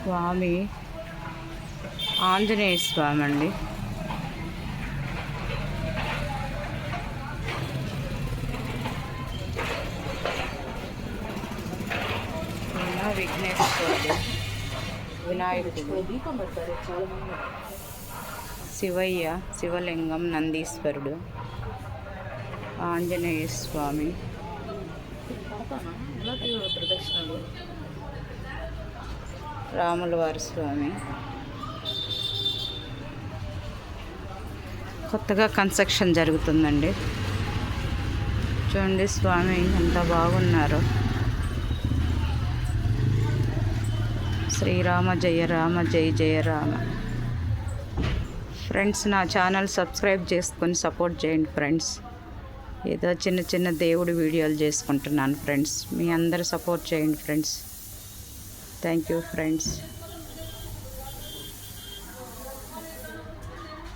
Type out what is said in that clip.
స్వామి ఆంజనేయ స్వామి అండి. విఘ్నేశ్వరుడు, వినాయకుడు, శివయ్య, శివలింగం, నందీశ్వరుడు, ఆంజనేయ స్వామి, రాములవారి స్వామి. కొత్తగా కన్స్ట్రక్షన్ జరుగుతుందండి. చూడండి స్వామి ఎంత బాగున్నారో. శ్రీరామ జయ రామ జయ జయ రామ. ఫ్రెండ్స్, నా ఛానల్ సబ్స్క్రైబ్ చేసుకొని సపోర్ట్ చేయండి ఫ్రెండ్స్. ఏదో చిన్న చిన్న దేవుడి వీడియోలు చేసుకుంటున్నాను ఫ్రెండ్స్. మీ అందరూ సపోర్ట్ చేయండి ఫ్రెండ్స్. Thank you friends.